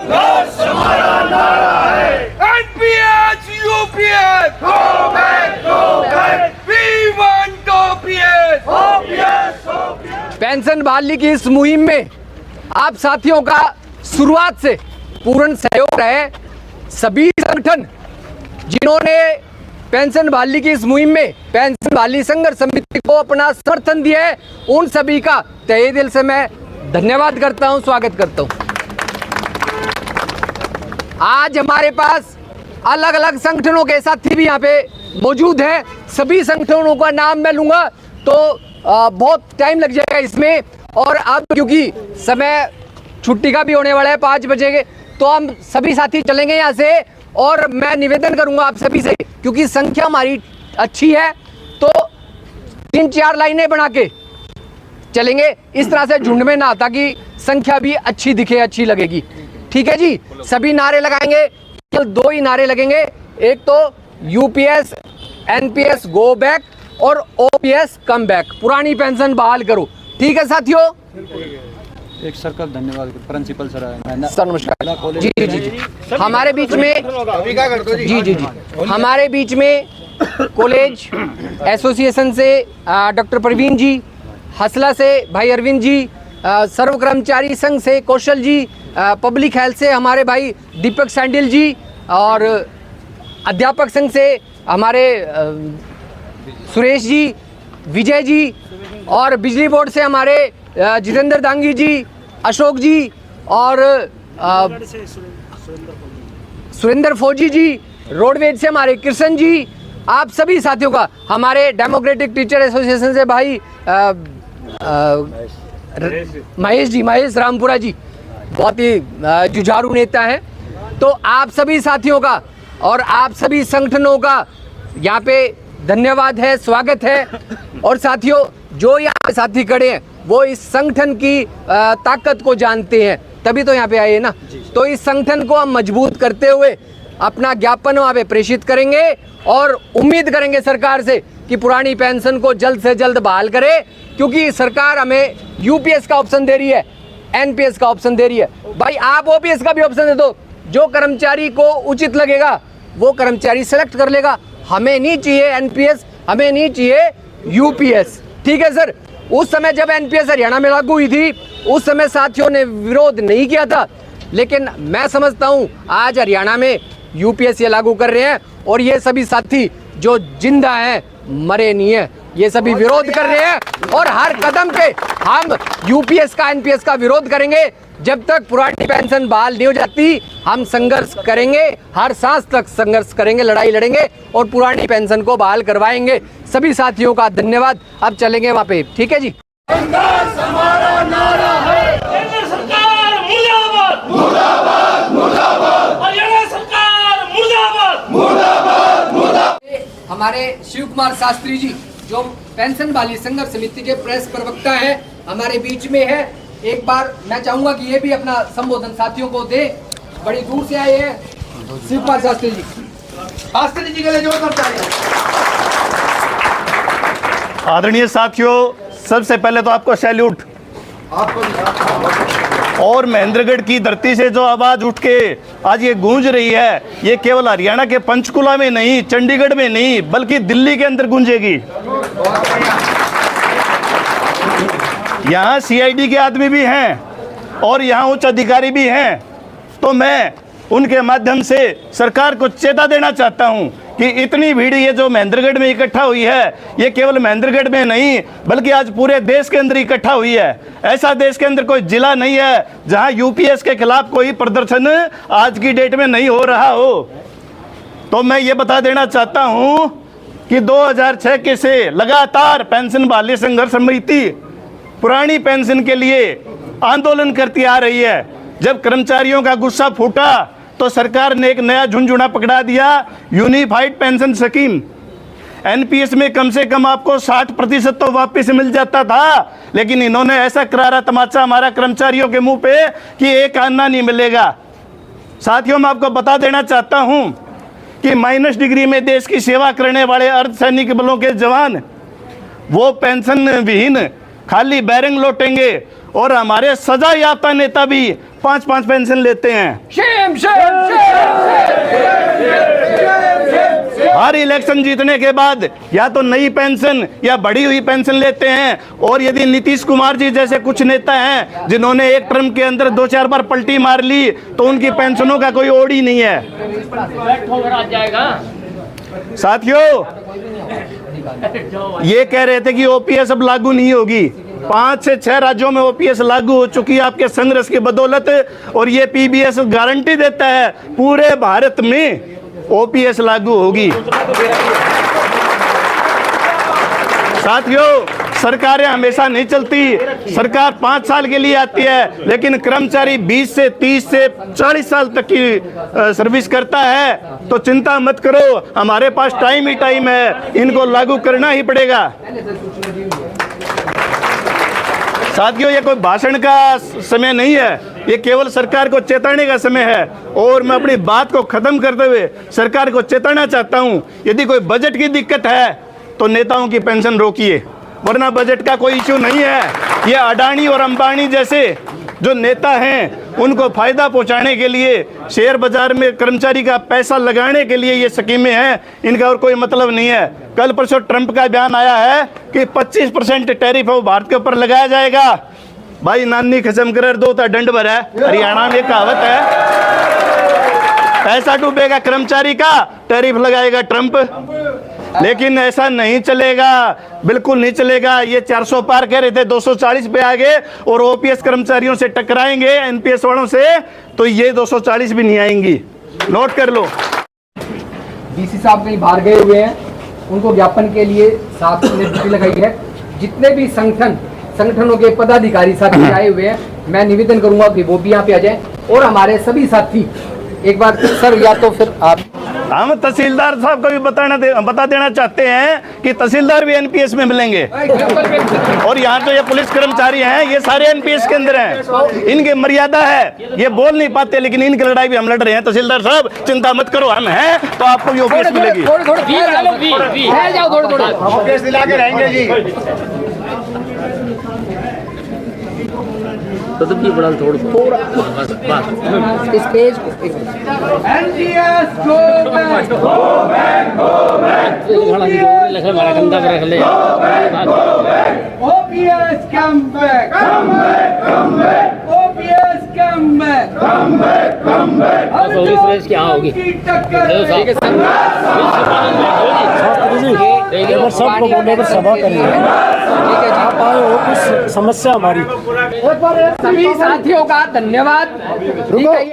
संघर्ष हमारा नारा है। NPS UPS go back we want OPS. Pension बहाली की इस मुहिम में आप साथियों का शुरुआत से पूर्ण सहयोग रहे। सभी संगठन जिन्होंने पेंशन बहाली की इस मुहिम में पेंशन बहाली संघर्ष समिति को अपना समर्थन दिया है, उन सभी का तहे दिल से मैं धन्यवाद करता हूं, स्वागत करता हूं। आज हमारे पास अलग अलग संगठनों के साथी भी यहाँ पे मौजूद हैं। सभी संगठनों का नाम मैं लूंगा तो बहुत टाइम लग जाएगा इसमें, और अब क्योंकि समय छुट्टी का भी होने वाला है 5 बजे के, तो हम सभी साथी चलेंगे यहाँ से। और मैं निवेदन करूंगा आप सभी से, क्योंकि संख्या हमारी अच्छी है, तो 3-4 लाइनें बना के चलेंगे, इस तरह से झुंड में ना, ताकि संख्या भी अच्छी दिखे, अच्छी लगेगी। ठीक है जी, सभी नारे लगाएंगे, केवल 2 ही नारे लगेंगे, एक तो यूपीएस एनपीएस गो बैक और ओपीएस कम बैक, पुरानी पेंशन बहाल करो। ठीक है साथियों, एक सर का धन्यवाद प्रिंसिपल सर सर नमस्कार जी जी जी हमारे बीच में जी हमारे बीच में कॉलेज एसोसिएशन से डॉक्टर प्रवीण जी, हसला से भाई अरविंद जी, सर्व कर्मचारी संघ से कौशल जी, पब्लिक हेल्थ से हमारे भाई दीपक सैंडिल जी, और अध्यापक संघ से हमारे सुरेश जी, विजय जी, और बिजली बोर्ड से हमारे जितेंद्र दांगी जी, अशोक जी, और सुरेंद्र फौजी जी, रोडवेज से हमारे कृष्ण जी, आप सभी साथियों का, हमारे डेमोक्रेटिक टीचर एसोसिएशन से भाई महेश रामपुरा जी, बहुत ही जुझारू नेता हैं। तो आप सभी साथियों का और आप सभी संगठनों का यहाँ पे धन्यवाद है, स्वागत है। और साथियों, जो यहाँ पे साथी खड़े हैं वो इस संगठन की ताकत को जानते हैं, तभी तो यहाँ पे आए हैं ना। तो इस संगठन को हम मजबूत करते हुए अपना ज्ञापन वहाँ पे प्रेषित करेंगे, और उम्मीद करेंगे सरकार से कि पुरानी पेंशन को जल्द से जल्द बहाल करे, क्योंकि सरकार हमें यूपीएस का ऑप्शन दे रही है, एनपीएस का ऑप्शन दे रही है। भाई आप ओपीएस का भी ऑप्शन दे दो, जो कर्मचारी को उचित लगेगा वो कर्मचारी सेलेक्ट कर लेगा। हमें नहीं चाहिए एनपीएस, हमें नहीं चाहिए यूपीएस। ठीक है सर, उस समय जब एनपीएस हरियाणा में लागू हुई थी उस समय साथियों ने विरोध नहीं किया था, लेकिन मैं समझता हूं आज हरियाणा में यूपीएस ये लागू कर रहे हैं, और ये सभी साथी जो जिंदा हैं, मरे नहीं है, ये सभी विरोध कर रहे हैं। और हर कदम पे हम यूपीएस का एनपीएस का विरोध करेंगे। जब तक पुरानी पेंशन बहाल नहीं हो जाती हम संघर्ष करेंगे, हर सांस तक संघर्ष करेंगे, लड़ाई लड़ेंगे और पुरानी पेंशन को बहाल करवाएंगे। सभी साथियों का धन्यवाद। अब चलेंगे वहाँ पे, ठीक है जी। संघर्ष हमारा नारा है। केंद्र सरकार मुर्दाबाद, मुर्दाबाद मुर्दाबाद, हरियाणा सरकार मुर्दाबाद, मुर्दाबाद मुर्दाबाद। हमारे शिव कुमार शास्त्री जी, जो पेंशन बहाली संघर्ष समिति के प्रेस प्रवक्ता है, हमारे बीच में है। एक बार मैं चाहूंगा कि ये भी अपना संबोधन साथियों को दे, बड़ी दूर से आए हैं शिव कुमार शास्त्री जी। शास्त्री जी के लिए जोरदार तालियां। आदरणीय साथियों, सबसे पहले तो आपको सैल्यूट। और महेंद्रगढ़ की धरती से जो आवाज उठ के आज ये गूंज रही है, ये केवल हरियाणा के पंचकुला में नहीं, चंडीगढ़ में नहीं, बल्कि दिल्ली के अंदर गूंजेगी। यहाँ सीआईडी के आदमी भी हैं और यहाँ उच्च अधिकारी भी हैं, तो मैं उनके माध्यम से सरकार को चेता देना चाहता हूँ कि इतनी भीड़ ये जो महेंद्रगढ़ में इकट्ठा हुई है, ये केवल महेंद्रगढ़ में नहीं बल्कि आज पूरे देश के अंदर इकट्ठा हुई है। ऐसा देश के अंदर कोई जिला नहीं है जहाँ यूपीएस के खिलाफ कोई प्रदर्शन आज की डेट में नहीं हो रहा हो। तो मैं ये बता देना चाहता हूँ कि 2006 के से लगातार पेंशन बहाली संघर्ष समिति पुरानी पेंशन के लिए आंदोलन करती आ रही है। जब कर्मचारियों का गुस्सा फूटा तो सरकार ने एक नया झुंझुना पकड़ा दिया, यूनिफाइड पेंशन स्कीम। एनपीएस में कम से कम आपको 60% तो वापस मिल जाता था, लेकिन इन्होंने ऐसा करारा तमाचा हमारा कर्मचारियों के मुंह पे कि एक आना नहीं मिलेगा। साथियों, मैं आपको बता देना चाहता हूं कि माइनस डिग्री में देश की सेवा करने वाले अर्धसैनिक बलों के जवान वो पेंशन विहीन खाली बैरंग लौटेंगे, और हमारे सजा याफ्ता नेता भी 5-5 पेंशन लेते हैं। शेम शेम हर इलेक्शन जीतने के बाद या तो नई पेंशन या बढ़ी हुई पेंशन लेते हैं। और यदि नीतीश कुमार जी जैसे कुछ नेता हैं जिन्होंने एक टर्म के अंदर 2-4 बार पलटी मार ली तो उनकी पेंशनों का कोई ओड ही नहीं है। साथियों, ये कह रहे थे कि ओपीएस अब लागू नहीं होगी। 5 से 6 राज्यों में ओपीएस लागू हो चुकी है आपके संघर्ष की बदौलत। और ये पीबीएस गारंटी देता है पूरे भारत में ओपीएस लागू होगी। साथियों, सरकारें हमेशा नहीं चलती। सरकार 5 साल के लिए आती है लेकिन कर्मचारी 20 से 30 से 40 साल तक की सर्विस करता है। तो चिंता मत करो, हमारे पास टाइम ही टाइम है, इनको लागू करना ही पड़ेगा। साथियों, ये कोई भाषण का समय नहीं है, ये केवल सरकार को चेताने का समय है। और मैं अपनी बात को खत्म करते हुए सरकार को चेताना चाहता हूं, यदि कोई बजट की दिक्कत है तो नेताओं की पेंशन रोकिए, वरना बजट का कोई इश्यू नहीं है। ये अडानी और अंबानी जैसे जो नेता हैं उनको फायदा पहुंचाने के लिए, शेयर बाजार में कर्मचारी का पैसा लगाने के लिए ये स्कीमें हैं, इनका और कोई मतलब नहीं है। कल परसों ट्रंप का बयान आया है कि 25% टैरिफ वो भारत के ऊपर लगाया जाएगा। भाई नानी खसम कर दो तो दंड भर है, हरियाणा में कहावत है, पैसा डूबेगा कर्मचारी का, टैरिफ लगाएगा ट्रंप। लेकिन ऐसा नहीं चलेगा, बिल्कुल नहीं चलेगा। ये 400 पार कह रहे थे, 240 पे आ गए और ओपीएस कर्मचारियों से टकराएंगे एनपीएस वालों से तो ये 240 भी नहीं आएंगी। नोट कर लो। डीसी साहब कहीं बाहर गए हुए हैं, उनको ज्ञापन के लिए साथ में ड्यूटी लगाई है। जितने भी संगठनों के पदाधिकारी साथी आए हुए हैं, मैं निवेदन करूंगा कि वो भी यहाँ पे आ जाएं। और हमारे सभी साथी एक बार सर, या तो फिर आप, हम तहसीलदार साहब को भी बता देना चाहते हैं कि तहसीलदार भी एनपीएस में मिलेंगे। और यहाँ जो ये पुलिस कर्मचारी हैं ये सारे एनपीएस के अंदर हैं। इनकी मर्यादा है, ये बोल नहीं पाते लेकिन इनकी लड़ाई भी हम लड़ रहे हैं। तहसीलदार साहब चिंता मत करो, हम हैं तो आपको भी ओपीएस मिलेगी। ओपीएस दिला के रहेंगे जी। Stage OPS come back, come back, come back. OPS come back, come back, come back. Suresh क्या होगी? सबको बोलने पर सभा करेंगे। आप आए हो, कुछ समस्या हमारी। सभी साथियों का धन्यवाद।